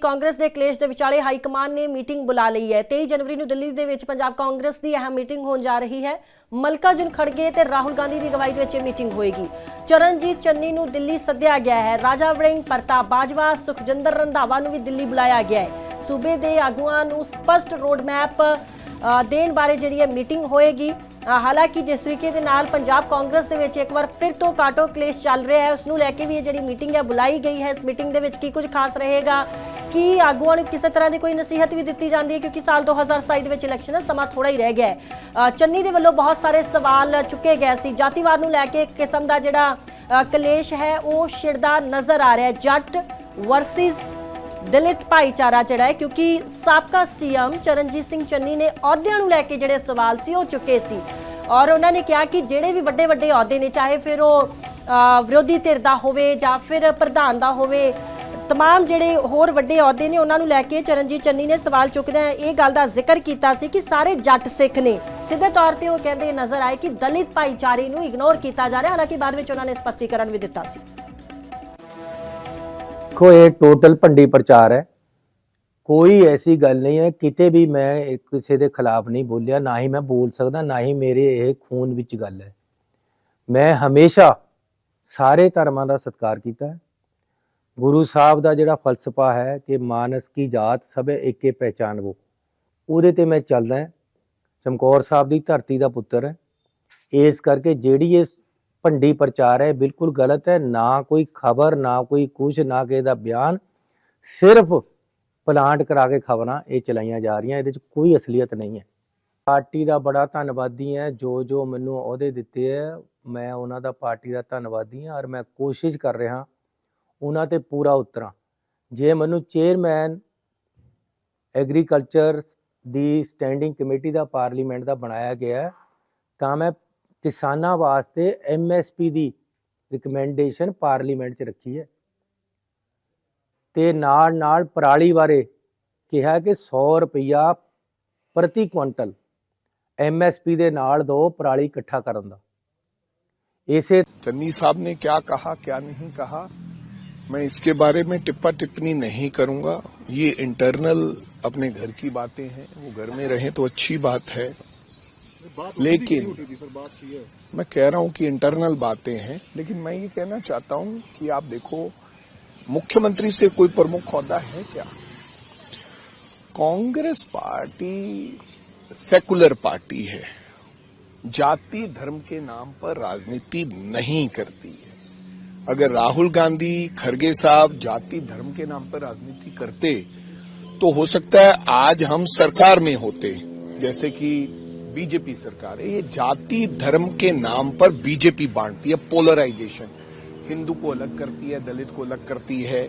ਕਾਂਗਰਸ ਦੇ ਕਲੇਸ਼ ਦੇ ਵਿਚਾਲੇ ਹਾਈ ਕਮਾਨ ਨੇ ਮੀਟਿੰਗ ਬੁਲਾ ਲਈ ਹੈ। 23 ਜਨਵਰੀ ਨੂੰ ਦਿੱਲੀ ਦੇ ਵਿੱਚ ਪੰਜਾਬ ਕਾਂਗਰਸ ਦੀ ਅਹਿਮ ਮੀਟਿੰਗ ਹੋਣ ਜਾ ਰਹੀ ਹੈ। ਮਲਕਾਜਨ ਖੜਗੇ ਤੇ ਰਾਹੁਲ ਗਾਂਧੀ ਦੀ ਅਗਵਾਈ ਦੇ ਵਿੱਚ ਇਹ ਮੀਟਿੰਗ ਹੋਏਗੀ। ਚਰਨਜੀਤ ਚੰਨੀ ਨੂੰ ਦਿੱਲੀ ਸੱਦਿਆ ਗਿਆ ਹੈ। ਰਾਜਾ ਵੜਿੰਗ, ਪ੍ਰਤਾਪ ਬਾਜਵਾ, ਸੁਖਜਿੰਦਰ ਰੰਧਾਵਾ ਨੂੰ ਵੀ ਦਿੱਲੀ ਬੁਲਾਇਆ ਗਿਆ ਹੈ। ਸੂਬੇ ਦੇ ਆਗੂਆਂ ਨੂੰ ਸਪਸ਼ਟ ਰੋਡ ਮੈਪ ਦੇਣ ਬਾਰੇ ਜਿਹੜੀ ਇਹ ਮੀਟਿੰਗ ਹੋਏਗੀ। हालांकि जिस तरीके के नाल पंजाब कांग्रेस दे विच एक बार फिर तो काटो क्लेश चल रहा है, उसनूं लैके भी ये मीटिंग है बुलाई गई है। इस मीटिंग दे विच की कुछ खास रहेगा कि आगूआं नूं किसी तरह की कोई नसीहत भी दी जाती है, क्योंकि साल 2027 दे विच इलैक्शन है, समा थोड़ा ही रह गया है। चन्नी दे वल्लों बहुत सारे सवाल चुके गए सी। जातिवाद नूं लैके एक किस्म दा जिहड़ा कलेश है वो छिड़दा नज़र आ रहा है। जट वर्सिस दलित भाईचारा जिहड़ा है, क्योंकि साबका सीएम चरणजीत सिंह चन्नी ने अहुदियां नूं लैके जिहड़े सवाल सी वो चुके सी और उन्होंने कहा कि जिहड़े भी वड्डे वड्डे अहुदे ने, चाहे फिर वो विरोधी धिर दा होवे जां फिर प्रधान दा होवे, तमाम जिहड़े होर वड्डे अहुदे ने उन्हां नूं लैके चरणजीत चन्नी ने सवाल चुकदे इह गल दा जिक्र कीता सी कि सारे जट सिख ने। सीधे तौर पर वो कहते नज़र आए कि दलित भाईचारे नूं इग्नोर किया जा रहा। हालांकि बाद विच उन्होंने स्पष्टीकरण भी दिता सी। ये टोटल भंडी प्रचार है, कोई ऐसी गल नहीं है। किते भी मैं किसी के खिलाफ नहीं बोलिया, ना ही मैं बोल सकदा, ना ही मेरे ये खून विच गल है। मैं हमेशा सारे धर्मां दा सत्कार कीता है। गुरु साहब दा जिहड़ा फलसफा है कि मानस की जात सब एके पहचान वो, उहदे ते मैं चलदा है। चमकौर साहब दी धरती दा पुत्तर है। इस करके जिहड़ी ये भंडी प्रचार है बिल्कुल गलत है। ना कोई खबर, ना कोई कुछ, ना किसी दा बयान, सिर्फ प्लांट करा के खबरां ये चलाइया जा रही हैं। ये कोई असलीयत नहीं है। पार्टी का बड़ा धन्नवादी है, जो मैनू अहदे दिते है, मैं उन्हां दा पार्टी का धन्नवादी हाँ और मैं कोशिश कर रहा उन्हां ते पूरा उतरा। जे मैनू चेयरमैन एग्रीकल्चर दी स्टैंडिंग कमेटी का पार्लीमेंट का बनाया गया है, तो मैं किसानां वास्ते MSP दी रिकमेंडेशन पार्लीमेंट च रखी है ते नाल पराली बारे कहा कि 100 रुपया प्रति क्विंटल MSP दे नाल दो पराली इकट्ठा करन दा। इसे चन्नी साहब ने क्या कहा क्या नहीं कहा, मैं इसके बारे में टिप्पा टिप्पणी नहीं करूंगा। ये इंटरनल अपने घर की बातें हैं, वो घर में रहें तो अच्छी बात है, लेकिन मैं कह रहा हूं कि इंटरनल बातें हैं। लेकिन मैं ये कहना चाहता हूं कि आप देखो, मुख्यमंत्री से कोई प्रमुख ओहदा है क्या? कांग्रेस पार्टी सेकुलर पार्टी है, जाति धर्म के नाम पर राजनीति नहीं करती है। अगर राहुल गांधी, खड़गे साहब जाति धर्म के नाम पर राजनीति करते तो हो सकता है आज हम सरकार में होते, जैसे कि बीजेपी सरकार है। ये जाति धर्म के नाम पर बीजेपी बांटती है, पोलराइजेशन, हिंदू को अलग करती है, दलित को अलग करती है,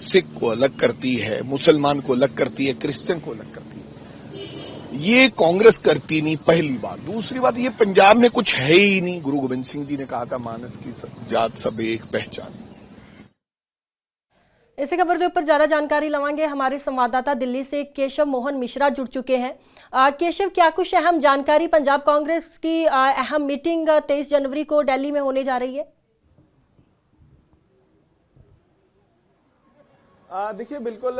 सिख को अलग करती है, मुसलमान को अलग करती है, क्रिश्चियन को अलग करती है। ये कांग्रेस करती नहीं, पहली बात। दूसरी बात, ये पंजाब में कुछ है ही नहीं। गुरु गोविंद सिंह जी ने कहा था मानस की जात सब एक पहचान। इसी खबर के ऊपर ज़्यादा जानकारी लवांगे। हमारे संवाददाता दिल्ली से केशव मोहन मिश्रा जुड़ चुके हैं। केशव, क्या कुछ अहम जानकारी पंजाब कांग्रेस की अहम मीटिंग 23 जनवरी को दिल्ली में होने जा रही है? देखिए, बिल्कुल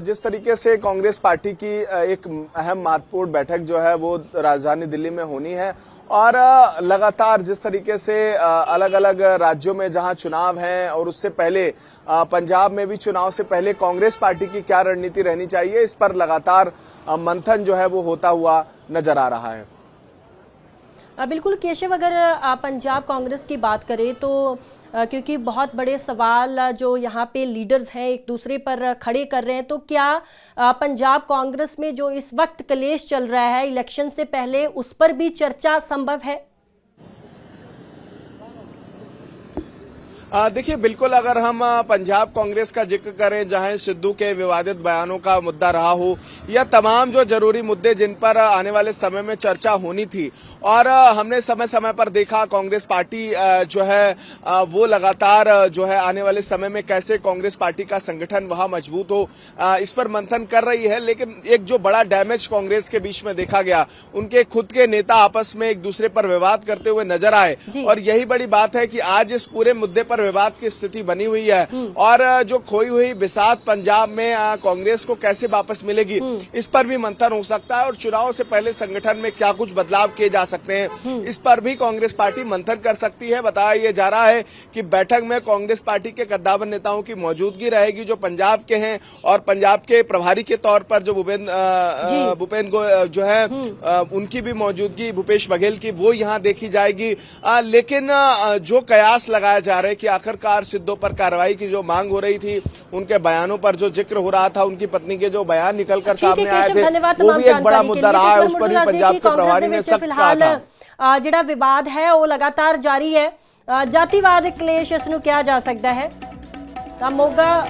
जिस तरीके से कांग्रेस पार्टी की एक अहम महत्वपूर्ण बैठक जो है वो राजधानी दिल्ली में होनी है और लगातार जिस तरीके से अलग अलग राज्यों में जहां चुनाव हैं और उससे पहले पंजाब में भी चुनाव से पहले कांग्रेस पार्टी की क्या रणनीति रहनी चाहिए, इस पर लगातार मंथन जो है वो होता हुआ नजर आ रहा है। बिल्कुल केशव, अगर पंजाब कांग्रेस की बात करें तो क्योंकि बहुत बड़े सवाल जो यहाँ पे लीडर्स हैं एक दूसरे पर खड़े कर रहे हैं, तो क्या पंजाब कांग्रेस में जो इस वक्त कलेश चल रहा है इलेक्शन से पहले, उस पर भी चर्चा संभव है? देखिए, बिल्कुल अगर हम पंजाब कांग्रेस का जिक्र करें, जहां सिद्धू के विवादित बयानों का मुद्दा रहा हो या तमाम जो जरूरी मुद्दे जिन पर आने वाले समय में चर्चा होनी थी, और हमने समय समय पर देखा कांग्रेस पार्टी जो है वो लगातार जो है आने वाले समय में कैसे कांग्रेस पार्टी का संगठन वहां मजबूत हो, इस पर मंथन कर रही है। लेकिन एक जो बड़ा डैमेज कांग्रेस के बीच में देखा गया, उनके खुद के नेता आपस में एक दूसरे पर विवाद करते हुए नजर आए और यही बड़ी बात है कि आज इस पूरे मुद्दे पर पर विवाद की स्थिति बनी हुई है और जो खोई हुई बिसात पंजाब में कांग्रेस को कैसे वापस मिलेगी, इस पर भी मंथन हो सकता है और चुनाव से पहले संगठन में क्या कुछ बदलाव किए जा सकते हैं, इस पर भी कांग्रेस पार्टी मंथन कर सकती है। बताया यह जा रहा है कि बैठक में कांग्रेस पार्टी के कद्दावर नेताओं की मौजूदगी रहेगी जो पंजाब के हैं और पंजाब के प्रभारी के तौर पर जो भूपेन जो है उनकी भी मौजूदगी, भूपेश बघेल की, वो यहाँ देखी जाएगी। लेकिन जो कयास लगाया जा रहा है कि आखिरकार सिद्धू पर कार्रवाई की जो मांग हो रही थी, उनके बयानों पर जो जिक्र हो रहा था, उनकी पत्नी के जो बयान निकलकर सामने आए थे, वो भी एक बड़ा मुद्दा रहा है। उस पर भी पंजाब के प्रभारी ने सख्त कहा था। ਜਿਹੜਾ ਵਿਵਾਦ ਹੈ ਉਹ ਲਗਾਤਾਰ ਜਾਰੀ ਹੈ। ਜਾਤੀਵਾਦ ਕਲੇਸ਼ ਇਸ ਨੂੰ ਕਿਹਾ ਜਾ ਸਕਦਾ ਹੈ। ਤਾਂ ਮੋਗਾ